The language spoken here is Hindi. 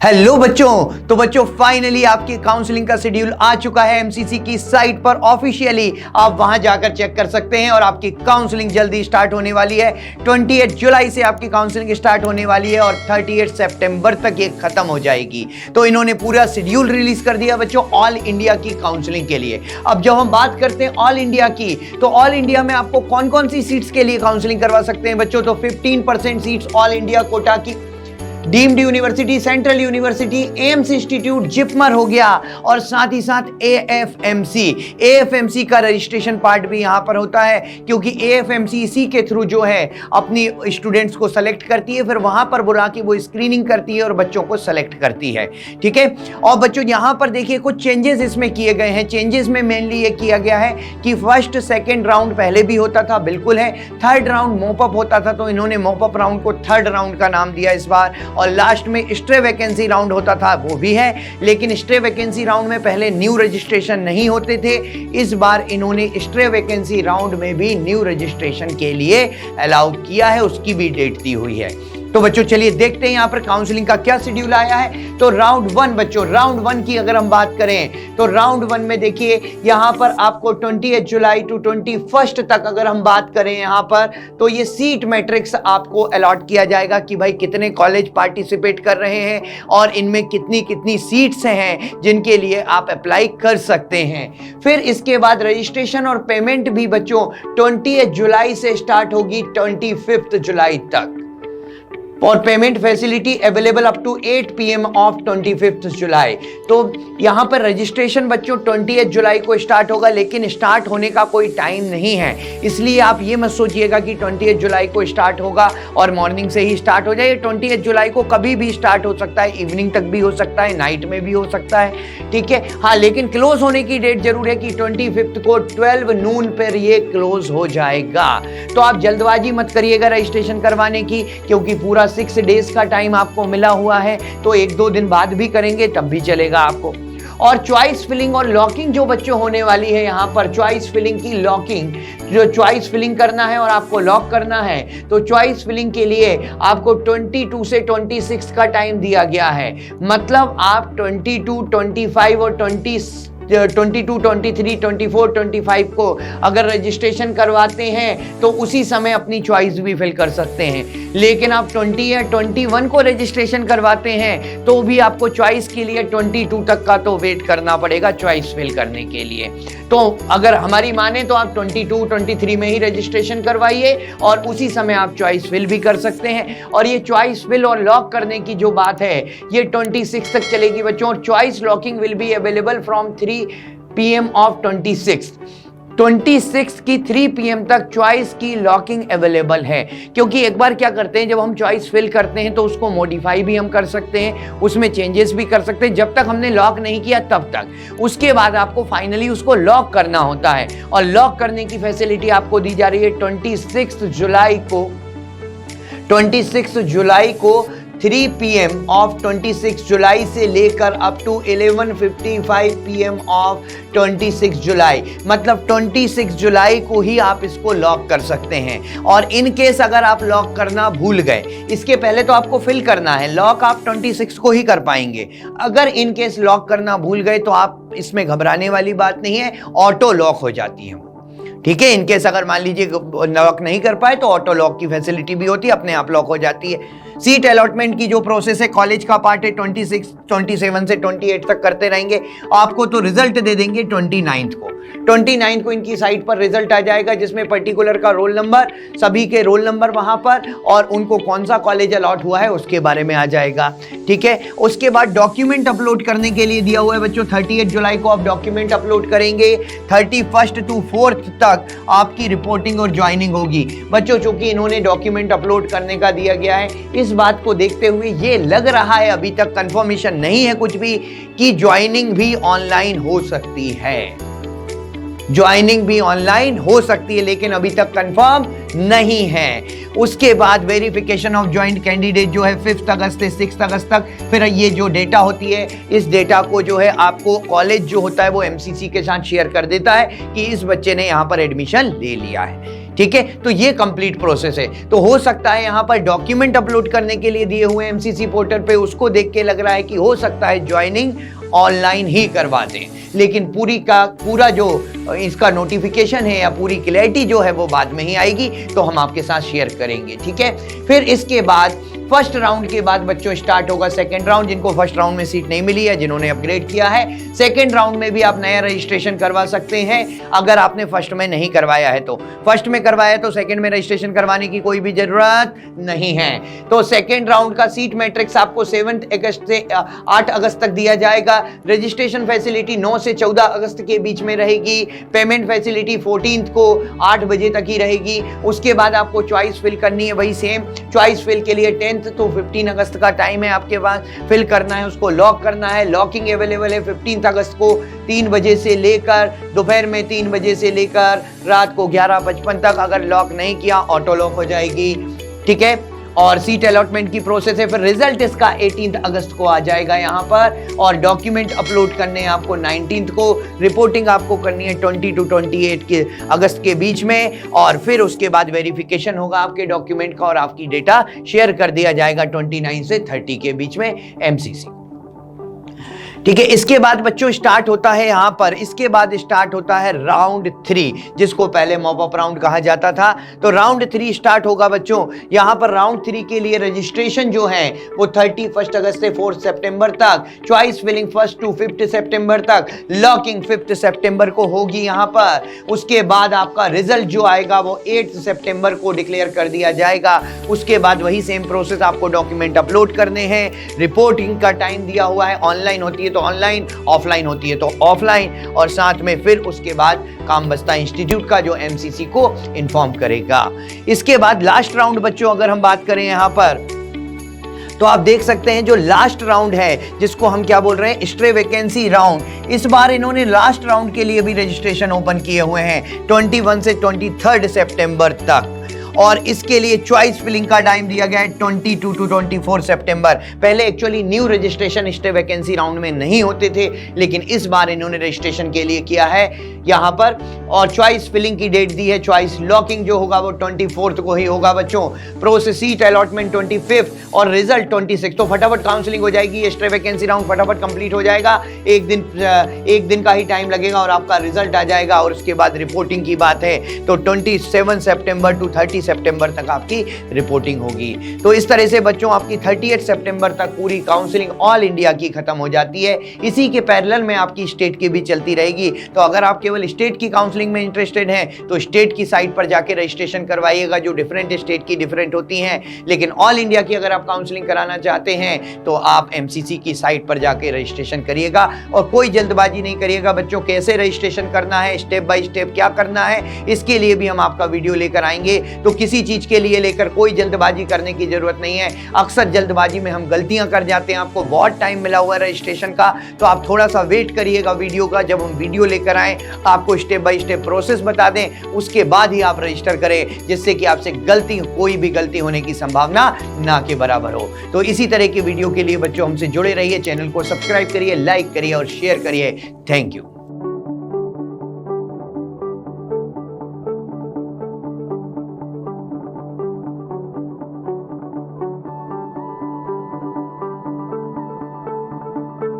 हेलो बच्चों, तो बच्चों फाइनली आपके काउंसलिंग का शेड्यूल आ चुका है एमसीसी की साइट पर ऑफिशियली। आप वहां जाकर चेक कर सकते हैं और आपकी काउंसलिंग जल्दी स्टार्ट होने वाली है। 28 जुलाई से आपकी काउंसलिंग स्टार्ट होने वाली है और 38 सितंबर तक ये खत्म हो जाएगी। तो इन्होंने पूरा शेड्यूल रिलीज कर दिया बच्चों ऑल इंडिया की काउंसलिंग के लिए। अब जब हम बात करते हैं ऑल इंडिया की, तो ऑल इंडिया में आपको कौन कौन सी सीट्स के लिए काउंसलिंग करवा सकते हैं बच्चों? तो 15% सीट्स ऑल इंडिया कोटा की deemed university, central university, AIIMS institute, JIPMER हो गया और साथ ही साथ एएफएमसी का रजिस्ट्रेशन पार्ट भी यहां पर होता है, क्योंकि एएफएमसी इसी के थ्रू जो है अपनी स्टूडेंट्स को सेलेक्ट करती है, फिर वहां पर बुला के वो स्क्रीनिंग करती है और बच्चों को सेलेक्ट करती है। ठीक है, और बच्चों यहां पर देखिए कुछ चेंजेस इसमें किए गए हैं। चेंजेस में मेनली ये किया गया है कि फर्स्ट सेकेंड राउंड पहले भी होता था, बिल्कुल है। थर्ड राउंड मोपअप होता था, तो इन्होंने मोपअप राउंड को थर्ड राउंड का नाम दिया इस बार। और लास्ट में स्ट्रे वैकेंसी राउंड होता था, वो भी है, लेकिन स्ट्रे वैकेंसी राउंड में पहले न्यू रजिस्ट्रेशन नहीं होते थे। इस बार इन्होंने स्ट्रे वैकेंसी राउंड में भी न्यू रजिस्ट्रेशन के लिए अलाउ किया है, उसकी भी डेट दी हुई है। तो बच्चों चलिए देखते हैं यहाँ पर काउंसलिंग का क्या शेड्यूल आया है। तो राउंड 1 बच्चों, राउंड 1 की अगर हम बात करें तो राउंड 1 में देखिए यहाँ पर आपको 28 जुलाई टू 21 तक अगर हम बात करें यहाँ पर, तो ये सीट मैट्रिक्स आपको अलॉट किया जाएगा कि भाई कितने कॉलेज पार्टिसिपेट कर रहे हैं और इनमें कितनी कितनी सीट्स हैं जिनके लिए आप अप्लाई कर सकते हैं। फिर इसके बाद रजिस्ट्रेशन और पेमेंट भी बच्चों 28 जुलाई से स्टार्ट होगी 25 जुलाई तक, और payment facility available up to 8 PM of 25 जुलाई। तो यहाँ पर रजिस्ट्रेशन बच्चों 28 जुलाई को स्टार्ट होगा, लेकिन स्टार्ट होने का कोई टाइम नहीं है, इसलिए आप ये मत सोचिएगा कि 28 जुलाई को स्टार्ट होगा और मॉर्निंग से ही स्टार्ट हो जाए। 28 जुलाई को कभी भी स्टार्ट हो सकता है, इवनिंग तक भी हो सकता है, नाइट में भी हो सकता है। ठीक है, हाँ, लेकिन क्लोज होने की डेट जरूर है कि 25 को 12 नून पर ये क्लोज हो जाएगा। तो आप जल्दबाजी मत करिएगा रजिस्ट्रेशन करवाने की, क्योंकि पूरा 6 डेज का टाइम आपको मिला हुआ है, तो 1-2 दिन बाद भी करेंगे तब भी चलेगा आपको। और चॉइस फिलिंग और लॉकिंग जो बच्चों होने वाली है यहाँ पर, चॉइस फिलिंग की लॉकिंग, जो चॉइस फिलिंग करना है और आपको लॉक करना है, तो चॉइस फिलिंग के लिए आपको 22 से 26 का टाइम दिया गया है। मतलब आप 22, 25 और 22, 23, 24, 25 को अगर रजिस्ट्रेशन करवाते हैं तो उसी समय अपनी चॉइस भी फिल कर सकते हैं। लेकिन आप 20 या 21 को रजिस्ट्रेशन करवाते हैं तो भी आपको चॉइस के लिए 22 तक का तो वेट करना पड़ेगा चॉइस फिल करने के लिए। तो अगर हमारी माने तो आप 22, 23 में ही रजिस्ट्रेशन करवाइए और उसी समय आप चॉइस फिल भी कर सकते हैं। और ये चॉइस फिल और लॉक करने की जो बात है ये 26 तक चलेगी बच्चों, और choice locking will be available from 3 PM of 26 की 3 PM तक चॉइस की लॉकिंग अवेलेबल है। क्योंकि एक बार क्या करते हैं, जब हम चॉइस फिल करते हैं तो उसको मॉडिफाई भी हम कर सकते हैं, उसमें चेंजेस भी कर सकते हैं, जब तक हमने लॉक नहीं किया तब तक। उसके बाद आपको फाइनली उसको लॉक करना होता है, और लॉक करने की फैसिलिटी आपको दी जा रही है 26 जुलाई को 3 PM ऑफ 26 जुलाई से लेकर अप टू 11:55 PM ऑफ 26 जुलाई। मतलब 26 जुलाई को ही आप इसको लॉक कर सकते हैं। और इन केस अगर आप लॉक करना भूल गए, इसके पहले तो आपको फिल करना है, लॉक आप 26 को ही कर पाएंगे। अगर इन केस लॉक करना भूल गए तो आप इसमें घबराने वाली बात नहीं है, ऑटो लॉक हो जाती है। ठीक है, इनकेस अगर मान लीजिए लॉक नहीं कर पाए तो ऑटो लॉक की फैसिलिटी भी होती है, अपने आप लॉक हो जाती है। सीट अलॉटमेंट की जो प्रोसेस है कॉलेज का पार्ट है 27 से 28 तक करते रहेंगे। आपको तो रिजल्ट दे देंगे 29 को इनकी साइट पर रिजल्ट आ जाएगा, जिसमें पर्टिकुलर का रोल नंबर, सभी के रोल नंबर वहां पर, और उनको कौन सा कॉलेज अलॉट हुआ है उसके बारे में आ जाएगा। ठीक है, उसके बाद डॉक्यूमेंट अपलोड करने के लिए दिया हुआ है बच्चों 38 जुलाई को आप डॉक्यूमेंट अपलोड करेंगे, 31 to 4 तक आपकी रिपोर्टिंग और ज्वाइनिंग होगी। बच्चों चूंकि इन्होंने डॉक्यूमेंट अपलोड करने का दिया गया है, इस बात को देखते हुए ये लग रहा है, अभी तक कंफर्मेशन नहीं है कुछ भी, कि ज्वाइनिंग भी ऑनलाइन हो सकती है। ज्वाइनिंग भी ऑनलाइन हो सकती है, लेकिन अभी तक कंफर्म नहीं है। उसके बाद वेरिफिकेशन ऑफ ज्वाइंट कैंडिडेट जो है 5 अगस्त से 6 अगस्त तक। फिर ये जो डेटा होती है, इस डेटा को जो है आपको कॉलेज जो होता है वो एमसीसी के साथ शेयर कर देता है कि इस बच्चे ने यहाँ पर एडमिशन ले लिया है। ठीक है, तो ये कंप्लीट प्रोसेस है। तो हो सकता है यहाँ पर डॉक्यूमेंट अपलोड करने के लिए दिए हुए एमसीसी पोर्टल पे, उसको देख के लग रहा है कि हो सकता है ज्वाइनिंग ऑनलाइन ही करवा दें, लेकिन पूरा जो इसका नोटिफिकेशन है या पूरी क्लैरिटी जो है वो बाद में ही आएगी, तो हम आपके साथ शेयर करेंगे। ठीक है, फिर इसके बाद फर्स्ट राउंड के बाद बच्चों स्टार्ट होगा सेकंड राउंड। जिनको फर्स्ट राउंड में सीट नहीं मिली है, जिन्होंने अपग्रेड किया है, सेकंड राउंड में भी आप नया रजिस्ट्रेशन करवा सकते हैं अगर आपने फर्स्ट में नहीं करवाया है। तो फर्स्ट में करवाया तो सेकंड में रजिस्ट्रेशन करवाने की कोई भी जरूरत नहीं है। तो सेकंड राउंड का सीट मैट्रिक्स आपको 7 अगस्त से 8 अगस्त तक दिया जाएगा। रजिस्ट्रेशन फैसिलिटी 9 से 14 अगस्त के बीच में रहेगी। पेमेंट फैसिलिटी 14 को 8 बजे तक ही रहेगी। उसके बाद आपको चॉइस फिल करनी है, वही सेम चॉइस फिल के लिए 10 तो 15 अगस्त का टाइम है आपके पास, फिल करना है, उसको लॉक करना है। लॉकिंग अवेलेबल है 15 अगस्त को 3 बजे से लेकर दोपहर में 3 बजे से लेकर रात को 11:55 तक। अगर लॉक नहीं किया ऑटो लॉक हो जाएगी। ठीक है, और सीट अलॉटमेंट की प्रोसेस है। फिर रिजल्ट इसका 18 अगस्त को आ जाएगा यहाँ पर, और डॉक्यूमेंट अपलोड करने हैं आपको 19 को। रिपोर्टिंग आपको करनी है 20 to 28 के अगस्त के बीच में, और फिर उसके बाद वेरिफिकेशन होगा आपके डॉक्यूमेंट का और आपकी डेटा शेयर कर दिया जाएगा 29 से 30 के बीच में एमसीसी। ठीक है, इसके बाद बच्चों स्टार्ट होता है यहाँ पर, इसके बाद स्टार्ट होता है राउंड 3, जिसको पहले मॉप अप राउंड कहा जाता था। तो राउंड 3 स्टार्ट होगा बच्चों। यहाँ पर राउंड 3 के लिए रजिस्ट्रेशन जो है वो 31 अगस्त से 4 सितंबर तक, चॉइस फिलिंग 1 to 5 सितंबर तक, लॉकिंग 5 सितंबर को होगी यहाँ पर। उसके बाद आपका रिजल्ट जो आएगा वो 8 सितंबर को डिक्लेयर कर दिया जाएगा। उसके बाद वही सेम प्रोसेस, आपको डॉक्यूमेंट अपलोड करने हैं। रिपोर्टिंग का टाइम दिया हुआ है, ऑनलाइन होती है तो ऑनलाइन, ऑफलाइन होती है तो ऑफलाइन, और साथ में फिर उसके बाद काम बस्ता इंस्टीट्यूट का जो एमसीसी को इन्फॉर्म करेगा। इसके बाद लास्ट राउंड बच्चों अगर हम बात करें यहाँ पर, तो आप देख सकते हैं जो लास्ट राउंड है जिसको हम क्या बोल रहे हैं, स्ट्रे वैकेंसी राउंड। इस बार इन्होंने लास्ट राउंड के लिए भी रजिस्ट्रेशन ओपन किए हुए हैं 21 से 23 सितंबर तक, और इसके लिए चॉइस फिलिंग का टाइम दिया गया है 22 to 24 सितंबर। पहले actually new registration stay vacancy round में नहीं होते थे, लेकिन इस बार इन्होंने रजिस्ट्रेशन के लिए किया है यहाँ पर, और चॉइस फिलिंग की डेट दी है। चॉइस लॉकिंग जो होगा वो 24 को ही होगा बच्चों। प्रोसेस सीट अलॉटमेंट 25 और रिजल्ट 26। तो फटाफट काउंसलिंग हो जाएगी, स्टे वैकेंसी राउंड फटाफट कंप्लीट हो जाएगा। एक दिन का ही टाइम लगेगा और आपका रिजल्ट आ जाएगा। और उसके बाद रिपोर्टिंग की बात है तो 27 सितंबर to 30 सितंबर तक आपकी रिपोर्टिंग होगी। तो इस तरह से बच्चों आपकी 38 सितंबर तक पूरी काउंसलिंग ऑल इंडिया की खत्म हो जाती है। इसी के पैरेलल में आपकी स्टेट की भी चलती रहेगी। तो अगर आप केवल स्टेट की काउंसलिंग में इंटरेस्टेड हैं तो स्टेट की साइट पर जाकर रजिस्ट्रेशन करवाइएगा, जो डिफरेंट स्टेट की डिफरेंट होती हैं। लेकिन ऑल इंडिया की अगर आप काउंसलिंग कराना चाहते हैं तो आप एमसीसी की साइट पर जाकर रजिस्ट्रेशन करिएगा, और कोई जल्दबाजी नहीं करिएगा बच्चों। कैसे रजिस्ट्रेशन करना है, स्टेप बाय स्टेप क्या करना है, इसके लिए भी हम आपका वीडियो लेकर आएंगे। तो किसी चीज के लिए लेकर कोई जल्दबाजी करने की जरूरत नहीं है। अक्सर जल्दबाजी में हम गलतियां कर जाते हैं। आपको बहुत टाइम मिला हुआ है रजिस्ट्रेशन का, तो आप थोड़ा सा वेट करिएगा वीडियो का। जब हम वीडियो लेकर आए आपको स्टेप बाय स्टेप प्रोसेस बता दें, उसके बाद ही आप रजिस्टर करें, जिससे कि आपसे कोई भी गलती होने की संभावना ना के बराबर हो। तो इसी तरह की वीडियो के लिए बच्चों हमसे जुड़े रहिए, चैनल को सब्सक्राइब करिए, लाइक करिए और शेयर करिए। Thank you.